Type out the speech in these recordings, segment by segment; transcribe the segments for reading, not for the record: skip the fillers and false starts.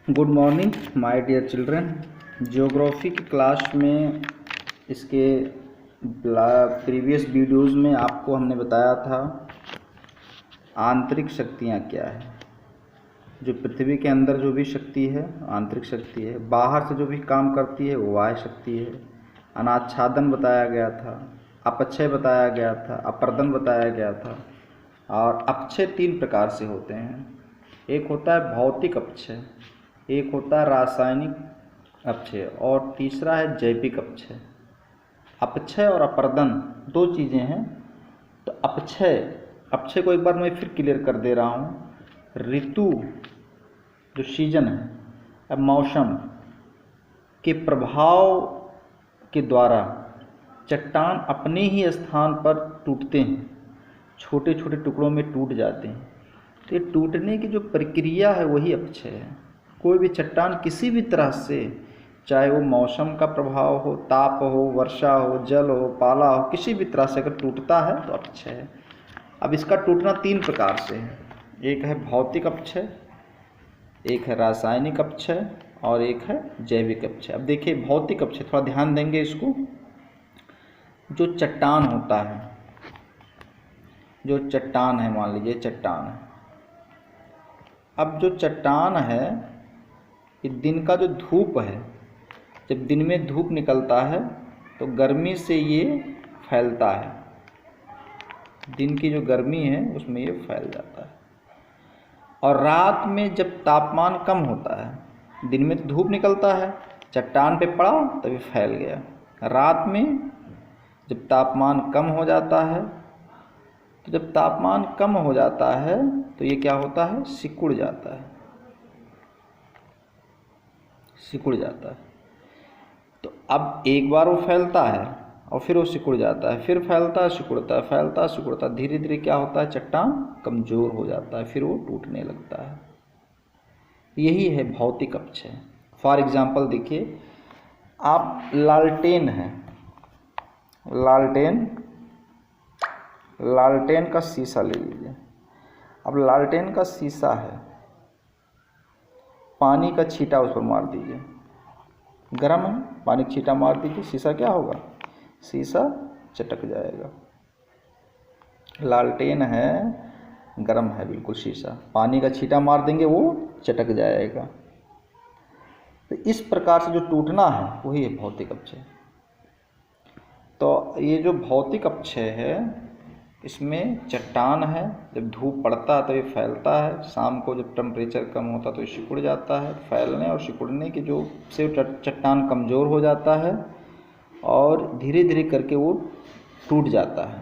Good morning my dear children. Geography की class में इसके प्रीवियस वीडियोस में आपको हमने बताया था आंतरिक शक्तियाँ क्या है। जो पृथ्वी के अंदर जो भी शक्ति है आंतरिक शक्ति है, बाहर से जो भी काम करती है वो बाह्य शक्ति है। अनाच्छादन बताया गया था, अपक्षय बताया गया था, अपर्दन बताया गया था। और अपक्षय तीन प्रकार से होते हैं। एक होता है भौतिक अपक्षय, एक होता है रासायनिक अपक्षय और तीसरा है जैविक अपक्षय। अपक्षय और अपर्दन दो चीज़ें हैं। तो अपक्षय को एक बार मैं फिर क्लियर कर दे रहा हूँ। ऋतु जो सीजन है, अब मौसम के प्रभाव के द्वारा चट्टान अपने ही स्थान पर टूटते हैं, छोटे छोटे टुकड़ों में टूट जाते हैं। तो ये टूटने की जो प्रक्रिया है वही अपक्षय है। कोई भी चट्टान किसी भी तरह से, चाहे वो मौसम का प्रभाव हो, ताप हो, वर्षा हो, जल हो, पाला हो, किसी भी तरह से अगर टूटता है तो अपक्षय है। अब इसका टूटना तीन प्रकार से है। एक है भौतिक अपक्षय, एक है रासायनिक अपक्षय और एक है जैविक अपक्षय। अब देखिए भौतिक अपक्षय, थोड़ा ध्यान देंगे इसको। जो चट्टान होता है, जो चट्टान है, मान लीजिए चट्टान है। अब जो चट्टान है, ये दिन का जो धूप है, जब दिन में धूप निकलता है तो गर्मी से ये फैलता है। दिन की जो गर्मी है उसमें ये फैल जाता है। और रात में जब तापमान कम होता है, दिन में तो धूप निकलता है, चट्टान पे पड़ा तभी फैल गया। रात में जब तापमान कम हो जाता है, तो जब तापमान कम हो जाता है तो ये क्या होता है, सिकुड़ जाता है, सिकुड़ जाता है। तो अब एक बार वो फैलता है और फिर वो सिकुड़ जाता है, फिर फैलता है, सिकुड़ता है, फैलता है, सिकुड़ता है। धीरे धीरे क्या होता है, चट्टान कमज़ोर हो जाता है, फिर वो टूटने लगता है। यही है भौतिक अपक्षय। फॉर एग्जाम्पल देखिए, आप लालटेन है, लालटेन का शीशा ले लीजिए। अब लालटेन का शीशा है, पानी का छींटा उस पर मार दीजिए, गर्म है, पानी का छींटा मार दीजिए, शीशा क्या होगा, शीशा चटक जाएगा। लालटेन है, गर्म है बिल्कुल शीशा, पानी का छींटा मार देंगे वो चटक जाएगा। तो इस प्रकार से जो टूटना है वही है भौतिक अपक्षय। तो ये जो भौतिक अपक्षय है, इसमें चट्टान है, जब धूप पड़ता है तो ये फैलता है, शाम को जब टेम्परेचर कम होता है तो ये सिकुड़ जाता है। फैलने और सिकुड़ने की जो से चट्टान कमज़ोर हो जाता है और धीरे धीरे करके वो टूट जाता है।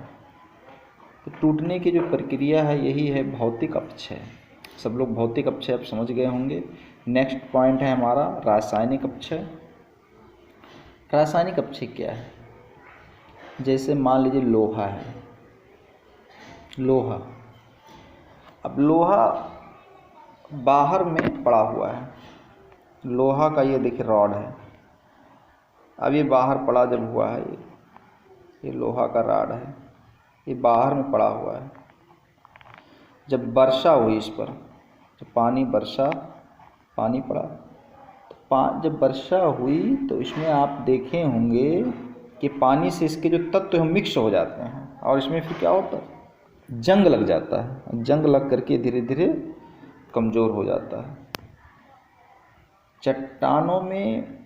तो टूटने की जो प्रक्रिया है यही है भौतिक अपक्षय। सब लोग भौतिक अपक्षय अब समझ गए होंगे। नेक्स्ट पॉइंट है हमारा रासायनिक अपक्षय। रासायनिक अपक्षय क्या है, जैसे मान लीजिए लोहा है, लोहा। अब लोहा बाहर में पड़ा हुआ है, लोहा का ये देखिए रॉड है। अब ये बाहर पड़ा जब हुआ है, ये लोहा का रॉड है, ये बाहर में पड़ा हुआ है। जब वर्षा हुई इस पर, जब पानी पड़ा, तो जब वर्षा हुई तो इसमें आप देखे होंगे कि पानी से इसके जो तत्व हैं मिक्स हो जाते हैं और इसमें फिर क्या होता है, जंग लग जाता है। जंग लग करके धीरे धीरे कमज़ोर हो जाता है। चट्टानों में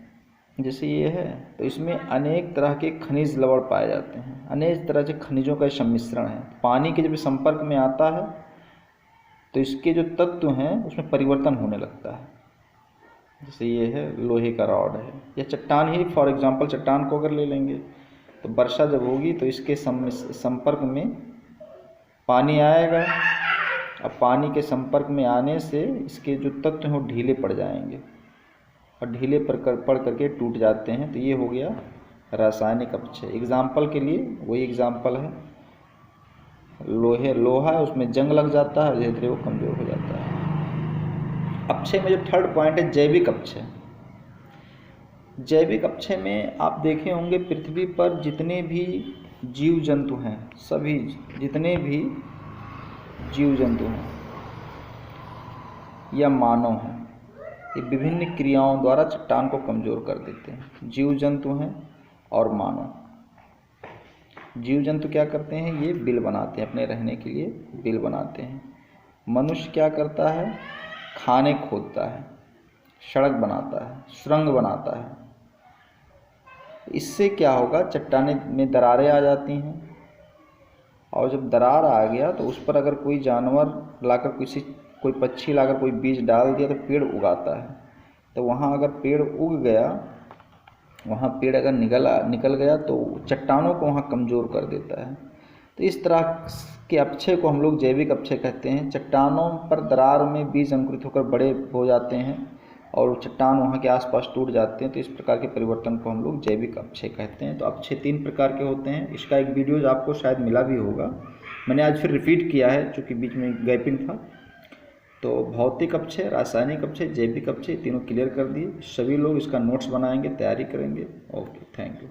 जैसे ये है तो इसमें अनेक तरह के खनिज लवण पाए जाते हैं, अनेक तरह के खनिजों का सम्मिश्रण है। पानी के जब संपर्क में आता है तो इसके जो तत्व हैं उसमें परिवर्तन होने लगता है। जैसे ये है लोहे का रॉड है या चट्टान ही, फॉर एग्जांपल चट्टान को अगर ले लेंगे तो वर्षा जब होगी तो इसके संपर्क में पानी आएगा। अब पानी के संपर्क में आने से इसके जो तत्व हैं वो ढीले पड़ जाएंगे और ढीले पड़ करके टूट जाते हैं। तो ये हो गया रासायनिक अपक्षय। एग्जाम्पल के लिए वही एग्जाम्पल है, लोहा है, उसमें जंग लग जाता है, धीरे धीरे वो कमज़ोर हो जाता है। अपक्षय में जो थर्ड पॉइंट है जैविक अपक्षय। जैविक अपक्षय में आप देखे होंगे पृथ्वी पर जितने भी जीव जंतु हैं, सभी जितने भी जीव जंतु हैं या मानव हैं, ये विभिन्न क्रियाओं द्वारा चट्टान को कमज़ोर कर देते हैं। जीव जंतु हैं और मानव। जीव जंतु क्या करते हैं, ये बिल बनाते हैं, अपने रहने के लिए बिल बनाते हैं। मनुष्य क्या करता है, खाने खोदता है, सड़क बनाता है, सुरंग बनाता है। इससे क्या होगा, चट्टाने में दरारें आ जाती हैं, और जब दरार आ गया तो उस पर अगर कोई जानवर लाकर कोई पक्षी लाकर कोई बीज डाल दिया तो पेड़ उगाता है। तो वहाँ अगर पेड़ उग गया, वहाँ पेड़ अगर निकल गया तो चट्टानों को वहाँ कमज़ोर कर देता है। तो इस तरह के अपक्षय को हम लोग जैविक अपक्षय कहते हैं। चट्टानों पर दरार में बीज अंकुरित होकर बड़े हो जाते हैं और चट्टान वहाँ के आसपास टूट जाते हैं। तो इस प्रकार के परिवर्तन को हम लोग जैविक अपक्षय कहते हैं। तो अपक्षय 3 प्रकार के होते हैं। इसका एक वीडियो आपको शायद मिला भी होगा, मैंने आज फिर रिपीट किया है चूँकि बीच में गैपिंग था। तो भौतिक अपक्षय, रासायनिक अपक्षय, जैविक अपक्षय, तीनों क्लियर कर दिए। सभी लोग इसका नोट्स बनाएंगे, तैयारी करेंगे। Okay, thank you.